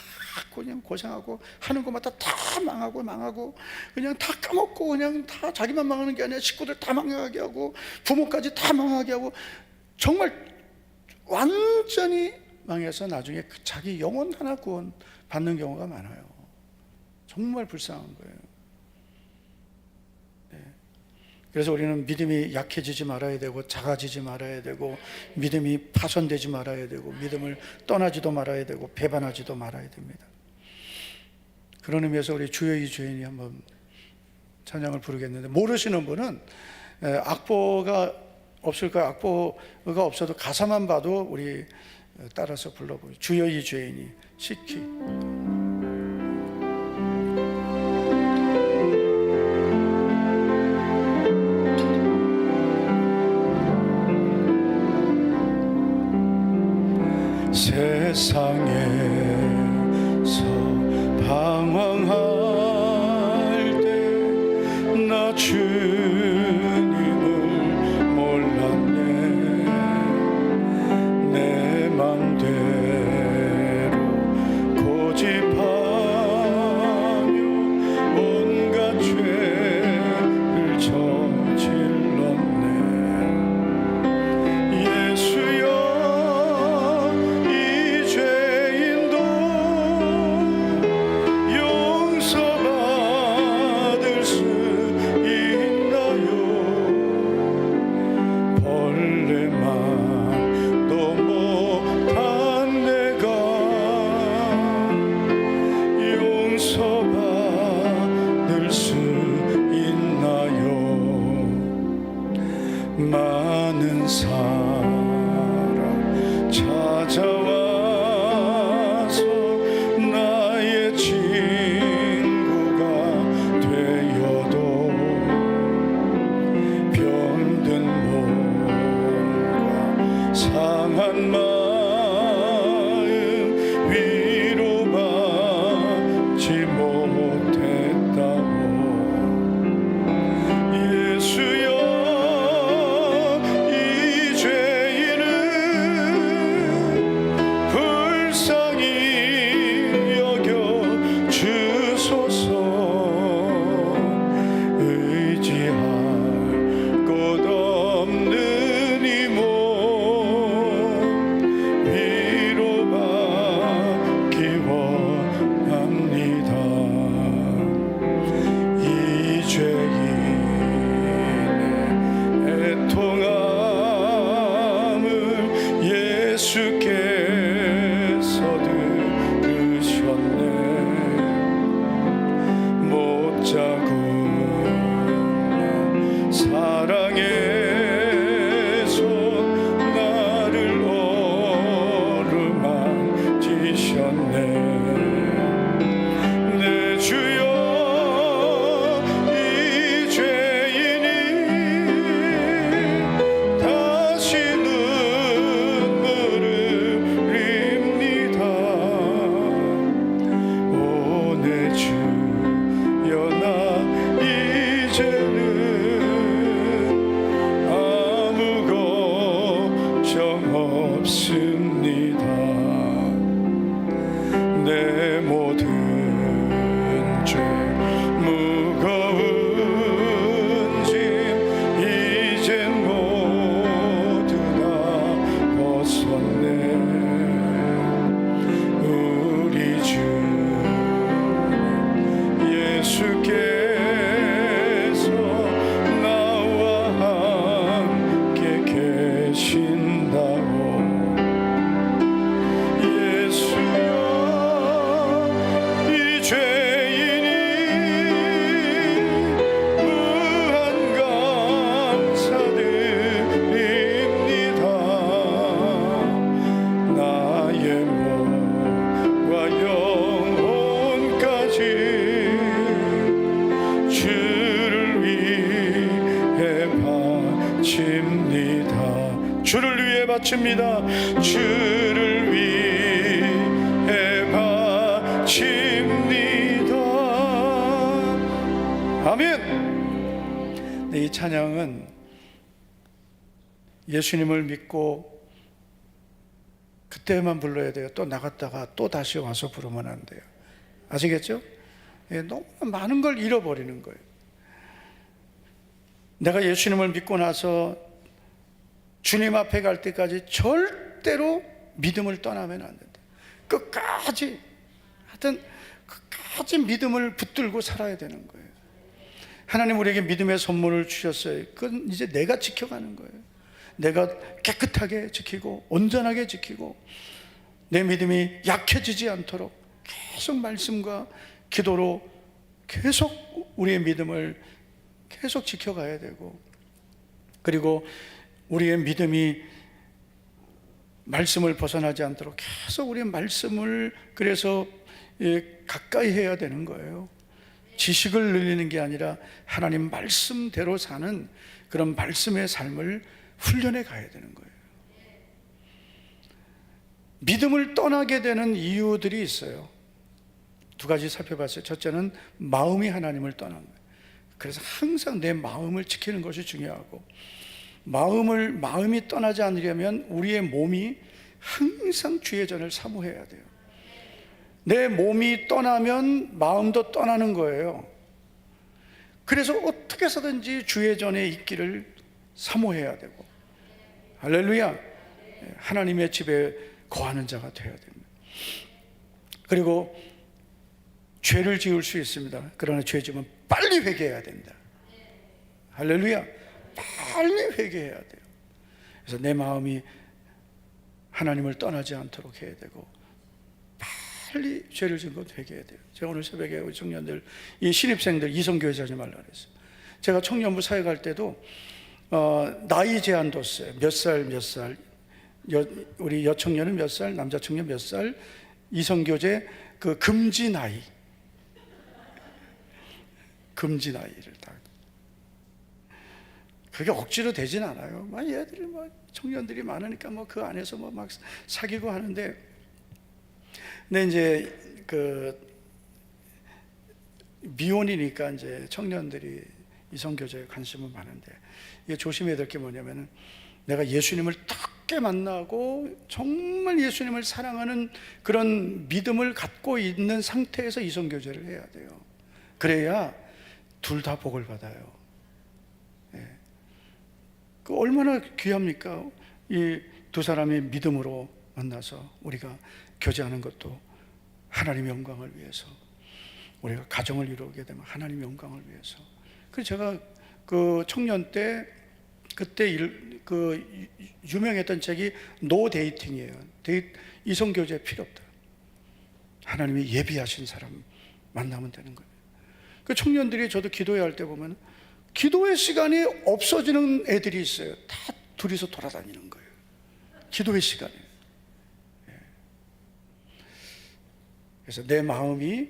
그냥 고생하고 하는 것마다 다 망하고 그냥 다 까먹고 그냥 다 자기만 망하는 게 아니라 식구들 다 망하게 하고 부모까지 다 망하게 하고 정말 완전히 망해서 나중에 자기 영혼 하나 구원 받는 경우가 많아요. 정말 불쌍한 거예요. 네. 그래서 우리는 믿음이 약해지지 말아야 되고 작아지지 말아야 되고 믿음이 파손되지 말아야 되고 믿음을 떠나지도 말아야 되고 배반하지도 말아야 됩니다. 그런 의미에서 우리 주여 이 주인이 한번 찬양을 부르겠는데, 모르시는 분은 악보가 없을까요? 악보가 없어도 가사만 봐도 우리 따라서 불러보죠. 주여 이 죄인이 시키. 세상에서 방황할 때 나 주님을 몰랐네. 내 맘대로 고집하며 온갖 죄를 저질렀네. 예수여, 이 죄인도 용서받을 수 있나요? 벌레만도 못한 내가 용서받을 수 있나요? 많은 사람 찾아와서 나의 친구가 되어도 병든 몸과 상한 마음 위로받지 못했다고. 예수여, 이 죄인을 불쌍히 여겨 주소서. 의지할 곳 없습니다. 내 모든 죄 무거운 짐 이젠 모두 다 벗었네. 우리 주 예수께서 나와 함께 계신다고. 예수여 이 죄인이 무한 감사드립니다. 나의 몸과 영혼까지 주를 위해 바칩니다. 주를 위해 바칩니다. 주를 위해 바칩니다. 아멘. 네, 이 찬양은 예수님을 믿고 그때만 불러야 돼요. 또 나갔다가 또 다시 와서 부르면 안 돼요. 아시겠죠? 예, 너무 많은 걸 잃어버리는 거예요. 내가 예수님을 믿고 나서 주님 앞에 갈 때까지 절대로 믿음을 떠나면 안 된다. 끝까지, 하여튼 끝까지 믿음을 붙들고 살아야 되는 거예요. 하나님 우리에게 믿음의 선물을 주셨어요. 그건 이제 내가 지켜가는 거예요. 내가 깨끗하게 지키고 온전하게 지키고 내 믿음이 약해지지 않도록 계속 말씀과 기도로 계속 우리의 믿음을 계속 지켜가야 되고, 그리고 우리의 믿음이 말씀을 벗어나지 않도록 계속 우리의 말씀을 그래서 가까이 해야 되는 거예요. 지식을 늘리는 게 아니라 하나님 말씀대로 사는 그런 말씀의 삶을 훈련해 가야 되는 거예요. 믿음을 떠나게 되는 이유들이 있어요. 두 가지 살펴봤어요. 첫째는 마음이 하나님을 떠난 거예요. 그래서 항상 내 마음을 지키는 것이 중요하고, 마음이 떠나지 않으려면 우리의 몸이 항상 주의 전을 사모해야 돼요. 내 몸이 떠나면 마음도 떠나는 거예요. 그래서 어떻게 해서든지 주의 전에 있기를 사모해야 되고, 할렐루야, 하나님의 집에 거하는 자가 되어야 됩니다. 그리고 죄를 지을 수 있습니다. 그러나 죄 지으면 빨리 회개해야 됩니다. 할렐루야, 빨리 회개해야 돼요. 그래서 내 마음이 하나님을 떠나지 않도록 해야 되고, 빨리 죄를 지은 것 회개해야 돼요. 제가 오늘 새벽에 우리 청년들, 이 신입생들 이성교회 하지 말라 그랬어요. 제가 청년부 사역할 때도 나이 제한 뒀어요. 몇 살, 우리 여청년은 몇 살, 남자 청년 몇 살, 이성교제 그 금지 나이를 다. 그게 억지로 되진 않아요. 막 얘들이 청년들이 많으니까 그 안에서 막 사귀고 하는데, 근데 이제 미혼이니까 이제 청년들이 이성교제에 관심은 많은데, 이게 조심해야 될 게 뭐냐면은, 내가 예수님을 딱 만나고 정말 예수님을 사랑하는 그런 믿음을 갖고 있는 상태에서 이성교제를 해야 돼요. 그래야 둘 다 복을 받아요. 예. 그 얼마나 귀합니까? 이 두 사람이 믿음으로 만나서 우리가 교제하는 것도 하나님의 영광을 위해서, 우리가 가정을 이루게 되면 하나님의 영광을 위해서. 그래서 제가 그 청년 때 그때 유명했던 책이 노 데이팅이에요. 이성교제 필요 없다. 하나님이 예비하신 사람 만나면 되는 거예요. 그 청년들이, 저도 기도회 할 때 보면 기도회 시간이 없어지는 애들이 있어요. 다 둘이서 돌아다니는 거예요. 기도회 시간에. 그래서 내 마음이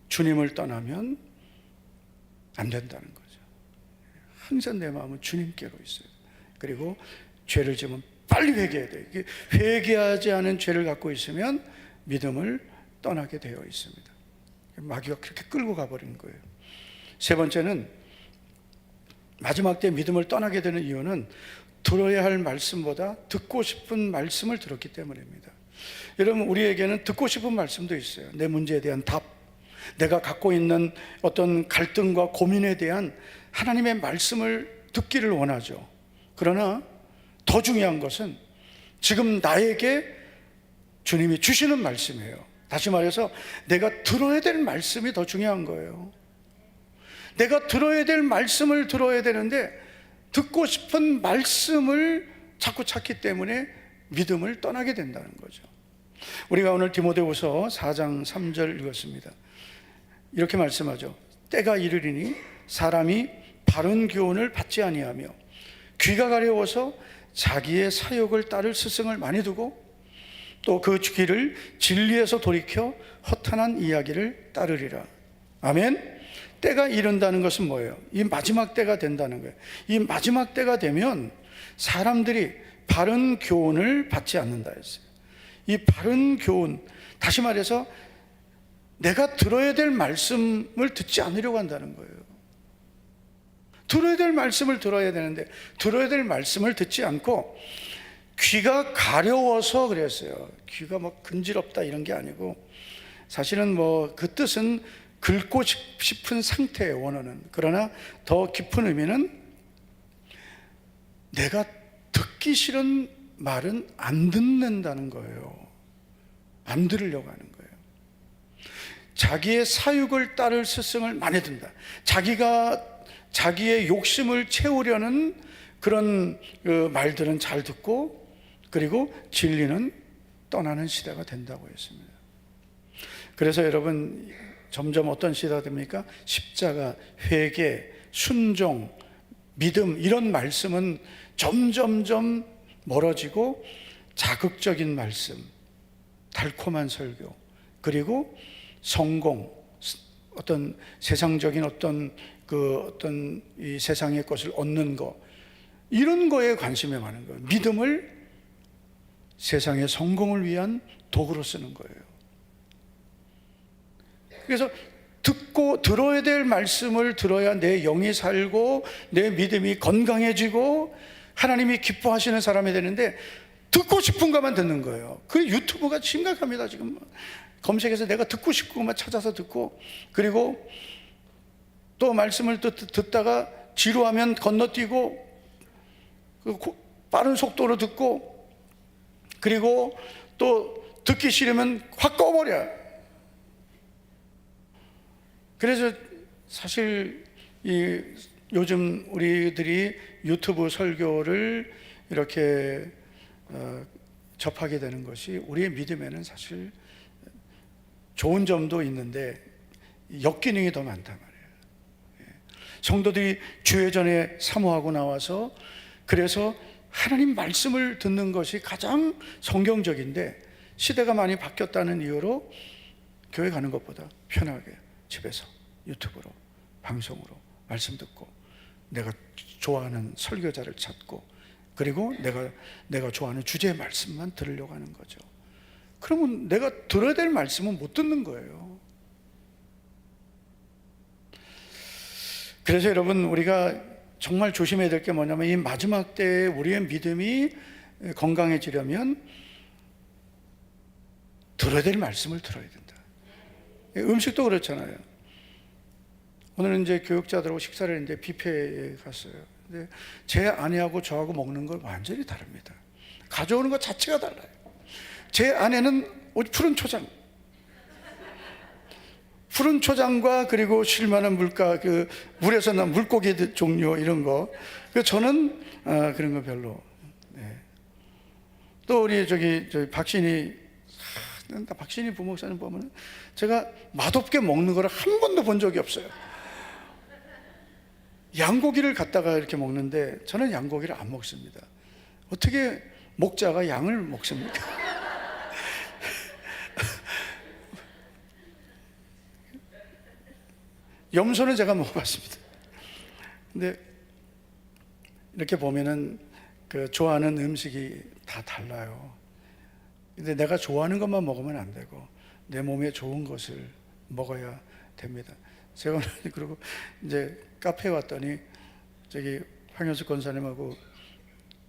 주님을 떠나면 안 된다는 거죠. 항상 내 마음은 주님께로 있어요. 그리고 죄를 지으면 빨리 회개해야 돼요. 회개하지 않은 죄를 갖고 있으면 믿음을 떠나게 되어 있습니다. 마귀가 그렇게 끌고 가버리는 거예요. 세 번째는, 마지막 때 믿음을 떠나게 되는 이유는 들어야 할 말씀보다 듣고 싶은 말씀을 들었기 때문입니다. 여러분, 우리에게는 듣고 싶은 말씀도 있어요. 내 문제에 대한 답, 내가 갖고 있는 어떤 갈등과 고민에 대한 하나님의 말씀을 듣기를 원하죠. 그러나 더 중요한 것은 지금 나에게 주님이 주시는 말씀이에요. 다시 말해서 내가 들어야 될 말씀이 더 중요한 거예요. 내가 들어야 될 말씀을 들어야 되는데 듣고 싶은 말씀을 자꾸 찾기 때문에 믿음을 떠나게 된다는 거죠. 우리가 오늘 디모데후서 4장 3절 읽었습니다. 이렇게 말씀하죠. 때가 이르리니 사람이 바른 교훈을 받지 아니하며 귀가 가려워서 자기의 사욕을 따를 스승을 많이 두고 또 그 귀를 진리에서 돌이켜 허탄한 이야기를 따르리라. 아멘. 때가 이른다는 것은 뭐예요? 이 마지막 때가 된다는 거예요. 이 마지막 때가 되면 사람들이 바른 교훈을 받지 않는다 했어요. 이 바른 교훈, 다시 말해서 내가 들어야 될 말씀을 듣지 않으려고 한다는 거예요. 들어야 될 말씀을 들어야 되는데 들어야 될 말씀을 듣지 않고 귀가 가려워서 그랬어요. 귀가 뭐 근지럽다 이런 게 아니고, 사실은 뭐 그 뜻은 긁고 싶은 상태예요, 원어는. 그러나 더 깊은 의미는 내가 듣기 싫은 말은 안 듣는다는 거예요. 안 들으려고 하는 거예요. 자기의 사육을 따를 스승을 많이 든다. 자기가 자기의 욕심을 채우려는 그런 말들은 잘 듣고, 그리고 진리는 떠나는 시대가 된다고 했습니다. 그래서 여러분, 점점 어떤 시대가 됩니까? 십자가, 회개, 순종, 믿음, 이런 말씀은 점점점 멀어지고 자극적인 말씀, 달콤한 설교, 그리고 성공, 어떤 세상적인 어떤 이 세상의 것을 얻는 거, 이런 거에 관심이 많은 거예요. 믿음을 세상의 성공을 위한 도구로 쓰는 거예요. 그래서 들어야 될 말씀을 들어야 내 영이 살고 내 믿음이 건강해지고 하나님이 기뻐하시는 사람이 되는데, 듣고 싶은 것만 듣는 거예요. 그 유튜브가 심각합니다. 지금 검색해서 내가 듣고 싶은 것만 찾아서 듣고, 그리고 또 말씀을 듣다가 지루하면 건너뛰고, 빠른 속도로 듣고, 그리고 또 듣기 싫으면 확 꺼버려요. 그래서 사실 요즘 우리들이 유튜브 설교를 이렇게 접하게 되는 것이 우리의 믿음에는 사실 좋은 점도 있는데 역기능이 더 많단 말이에요. 성도들이 주회전에 사모하고 나와서, 그래서 하나님 말씀을 듣는 것이 가장 성경적인데, 시대가 많이 바뀌었다는 이유로 교회 가는 것보다 편하게 집에서 유튜브로, 방송으로 말씀 듣고, 내가 좋아하는 설교자를 찾고, 그리고 내가 좋아하는 주제의 말씀만 들으려고 하는 거죠. 그러면 내가 들어야 될 말씀은 못 듣는 거예요. 그래서 여러분, 우리가 정말 조심해야 될 게 뭐냐면, 이 마지막 때에 우리의 믿음이 건강해지려면 들어야 될 말씀을 들어야 된다. 음식도 그렇잖아요. 오늘은 이제 교육자들하고 식사를 했는데 뷔페에 갔어요. 근데 제 아내하고 저하고 먹는 건 완전히 다릅니다. 가져오는 것 자체가 달라요. 제 아내는 푸른 초장과 그리고 쉴만한 물에서 난 물고기 종류 이런 거. 저는 그런 거 별로. 네. 또 우리 저기 박신희 부목사님 보면 제가 맛없게 먹는 거를 한 번도 본 적이 없어요. 양고기를 갖다가 이렇게 먹는데 저는 양고기를 안 먹습니다. 어떻게 목자가 양을 먹습니까? 염소는 제가 먹어봤습니다. 근데 이렇게 보면은 좋아하는 음식이 다 달라요. 근데 내가 좋아하는 것만 먹으면 안 되고 내 몸에 좋은 것을 먹어야 됩니다. 제가 그리고 이제 카페에 왔더니 저기 황현숙 권사님하고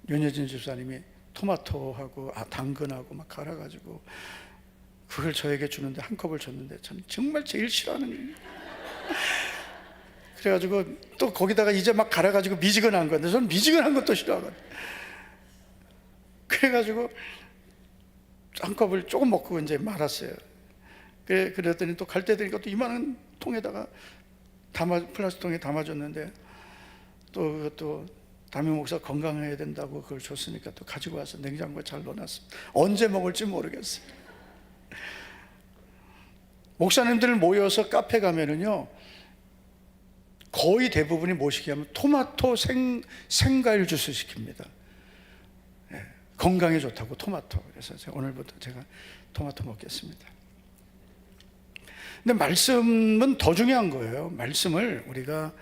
윤여진 집사님이 토마토하고 당근하고 막 갈아가지고 그걸 저에게 주는데, 한 컵을 줬는데 전 정말 제일 싫어하는 일이에요. 그래가지고 또 거기다가 이제 막 갈아가지고 미지근한 건데, 저는 미지근한 것도 싫어하거든요. 그래가지고 한 컵을 조금 먹고 이제 말았어요. 그랬더니 또 갈 때 되니까 또 이만한 통에다가 플라스틱 통에 담아줬는데, 또 그것도 담임 목사 건강해야 된다고 그걸 줬으니까 또 가지고 와서 냉장고에 잘 넣어놨습니다. 언제 먹을지 모르겠어요. 목사님들 모여서 카페 가면은요, 거의 대부분이 뭐 시키냐면 토마토 생과일 주스 시킵니다. 네, 건강에 좋다고 토마토. 그래서 오늘부터 제가 토마토 먹겠습니다. 근데 말씀은 더 중요한 거예요. 말씀을 우리가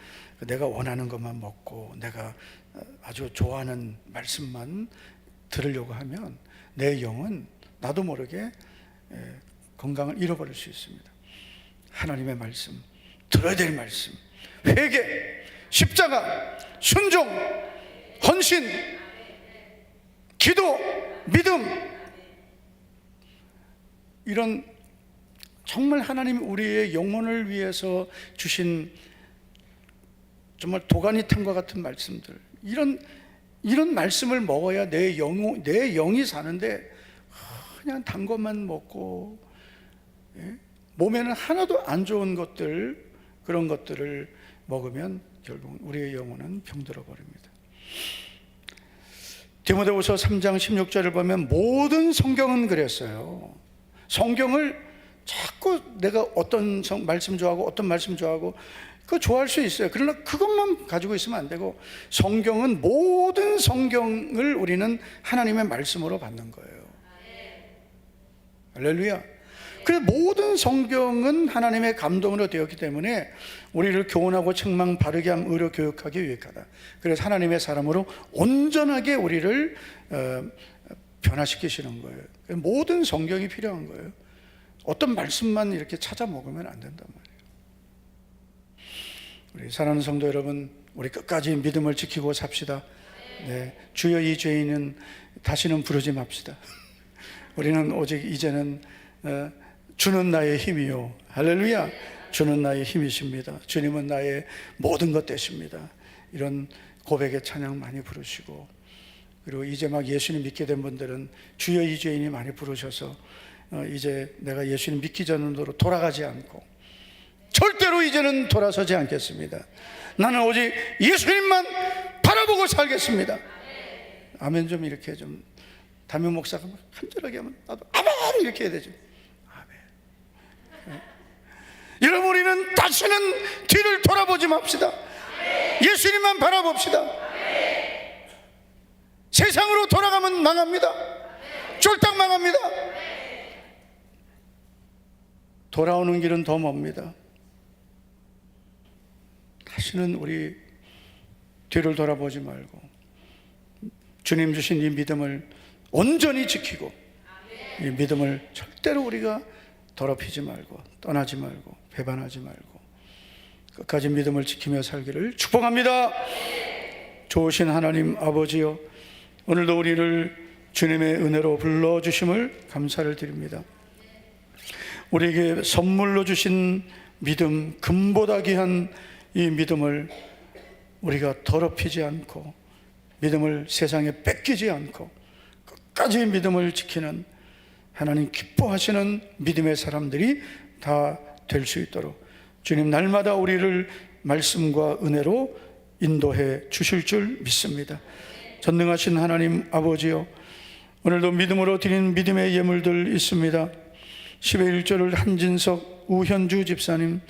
내가 원하는 것만 먹고 내가 아주 좋아하는 말씀만 들으려고 하면 내 영은 나도 모르게 건강을 잃어버릴 수 있습니다. 하나님의 말씀, 들어야 될 말씀, 회개, 십자가, 순종, 헌신, 기도, 믿음, 이런 정말 하나님이 우리의 영혼을 위해서 주신 정말 도가니탕과 같은 말씀들, 이런 말씀을 먹어야 내 영이 사는데, 그냥 단 것만 먹고 몸에는 하나도 안 좋은 것들, 그런 것들을 먹으면 결국 우리의 영혼은 병들어 버립니다. 디모데후서 3장 16절을 보면 모든 성경은 그랬어요. 성경을 자꾸 내가 어떤 말씀 좋아하고 어떤 말씀 좋아하고 그거 좋아할 수 있어요. 그러나 그것만 가지고 있으면 안 되고, 성경은 모든 성경을 우리는 하나님의 말씀으로 받는 거예요. 할렐루야. 그래서 모든 성경은 하나님의 감동으로 되었기 때문에 우리를 교훈하고 책망, 바르게 함, 의로 교육하기 유익하다. 그래서 하나님의 사람으로 온전하게 우리를 변화시키시는 거예요. 모든 성경이 필요한 거예요. 어떤 말씀만 이렇게 찾아 먹으면 안 된단 말이에요. 우리 사랑하는 성도 여러분, 우리 끝까지 믿음을 지키고 삽시다. 네, 주여 이 죄인은 다시는 부르지 맙시다. 우리는 오직 이제는 주는 나의 힘이요, 할렐루야, 주는 나의 힘이십니다. 주님은 나의 모든 것 되십니다. 이런 고백의 찬양 많이 부르시고, 그리고 이제 막 예수님 믿게 된 분들은 주여 이 죄인이 많이 부르셔서 이제 내가 예수님 믿기 전으로 돌아가지 않고 절대로 이제는 돌아서지 않겠습니다. 나는 오직 예수님만 바라보고 살겠습니다. 아멘. 좀 이렇게 좀 담임 목사가 간절하게 하면 나도 아멘 이렇게 해야 되죠. 아멘. 여러분, 우리는 다시는 뒤를 돌아보지 맙시다. 예수님만 바라봅시다. 세상으로 돌아가면 망합니다. 쫄딱 망합니다. 돌아오는 길은 더 멉니다. 다시는 우리 뒤를 돌아보지 말고 주님 주신 이 믿음을 온전히 지키고, 이 믿음을 절대로 우리가 더럽히지 말고 떠나지 말고 배반하지 말고 끝까지 믿음을 지키며 살기를 축복합니다. 좋으신 하나님 아버지여, 오늘도 우리를 주님의 은혜로 불러주심을 감사를 드립니다. 우리에게 선물로 주신 믿음, 금보다 귀한 이 믿음을 우리가 더럽히지 않고, 믿음을 세상에 뺏기지 않고 끝까지 믿음을 지키는 하나님 기뻐하시는 믿음의 사람들이 다 될 수 있도록 주님 날마다 우리를 말씀과 은혜로 인도해 주실 줄 믿습니다. 전능하신 하나님 아버지여, 오늘도 믿음으로 드린 믿음의 예물들 있습니다. 10의 1조를 한진석 우현주 집사님,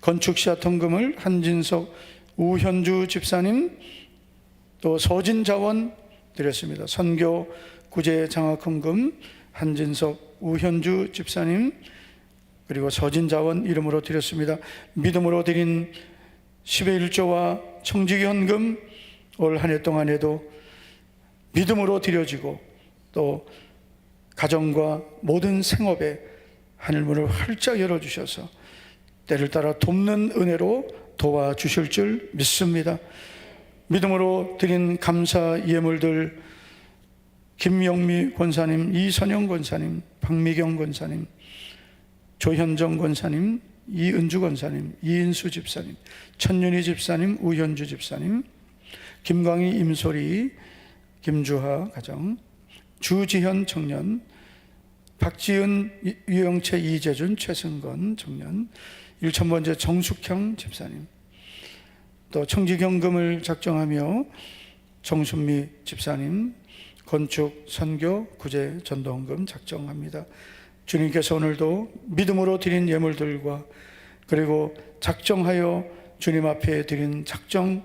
건축시와 통금을 한진석 우현주 집사님, 또 서진자원 드렸습니다. 선교 구제 장학헌금 한진석 우현주 집사님, 그리고 서진자원 이름으로 드렸습니다. 믿음으로 드린 10의 1조와 청지기헌금 올 한 해 동안에도 믿음으로 드려지고, 또 가정과 모든 생업에 하늘문을 활짝 열어주셔서 때를 따라 돕는 은혜로 도와주실 줄 믿습니다. 믿음으로 드린 감사 예물들 김영미 권사님, 이선영 권사님, 박미경 권사님, 조현정 권사님, 이은주 권사님, 이인수 집사님, 천윤희 집사님, 우현주 집사님, 김광희, 임소리, 김주하 가정, 주지현 청년, 박지은, 유영채, 이재준, 최승건 청년, 1000번째 정숙형 집사님, 또 청지경금을 작정하며 정순미 집사님, 건축, 선교, 구제, 전도헌금 작정합니다. 주님께서 오늘도 믿음으로 드린 예물들과 그리고 작정하여 주님 앞에 드린 작정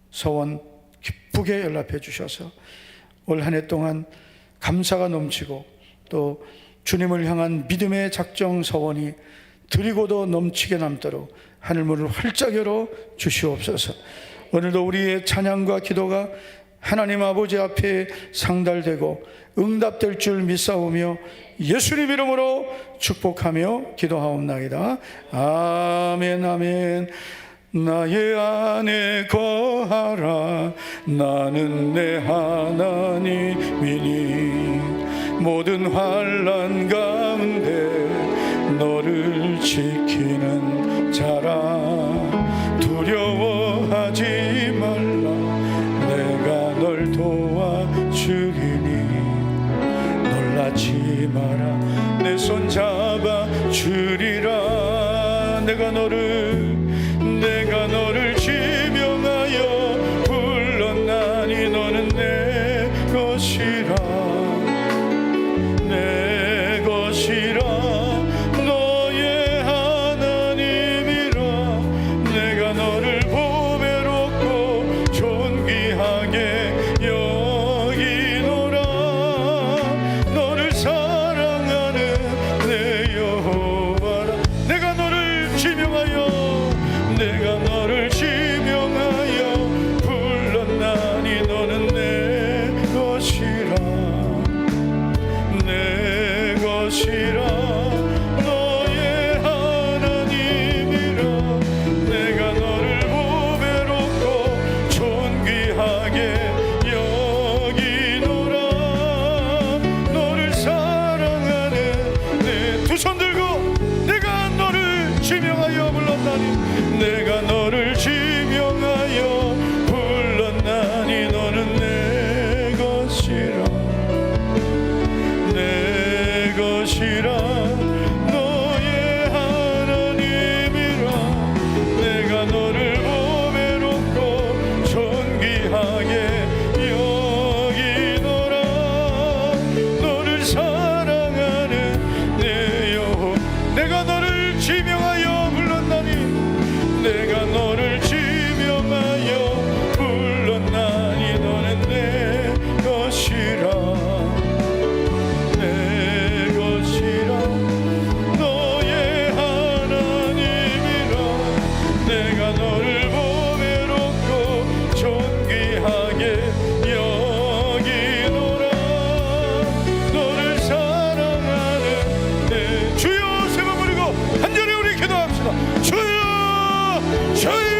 서원 기쁘게 연락해 주셔서 올 한 해 동안 감사가 넘치고 또 주님을 향한 믿음의 작정 서원이 드리고도 넘치게 남도록 하늘문을 활짝 열어 주시옵소서. 오늘도 우리의 찬양과 기도가 하나님 아버지 앞에 상달되고 응답될 줄 믿사오며 예수님 이름으로 축복하며 기도하옵나이다. 아멘, 아멘. 나의 안에 거하라. 나는 내 하나님이니 모든 환난 가운데 너를 지키는 자라. 두려워하지 말라. 내가 널 도와주리니 놀라지 마라. 내 손 잡아 주리라. 내가 너를 지명하여 불렀나니 너는 내 것이라. 내 것이라. 너의 하나님이라. 내가 너를 보배롭고 존귀하게 여기노라. 너를 사랑하는 내 여호와라. 내가 너를 지명하여 불렀나니 너는 내 것이라. 내 것이라. 너의 하나님이라. 내가 너를 보배롭고 존귀하게 여기노라. 너를 사랑하는 내 두 손 들고 내가 너를 지명하여 불렀나니 내가 너를 지명하여 불렀나니 너는 내 것이라. 내 것이라. 너의 하나님이라. 내가 너를 보배롭고 존귀하게 여기노라. 너를 사랑하는 내 여호와. 내가 너를 지명하여 불렀나니 내가 너를 지명하여 불렀나니 너는 내 것이라. 내 것이라. 너의 하나님이라. 내가 너를 보배롭고 존귀하게 여기노라. 너를 사랑하는 내 주여. 세 번 부르고 간절히 우리 기도합시다. 주여, 주여.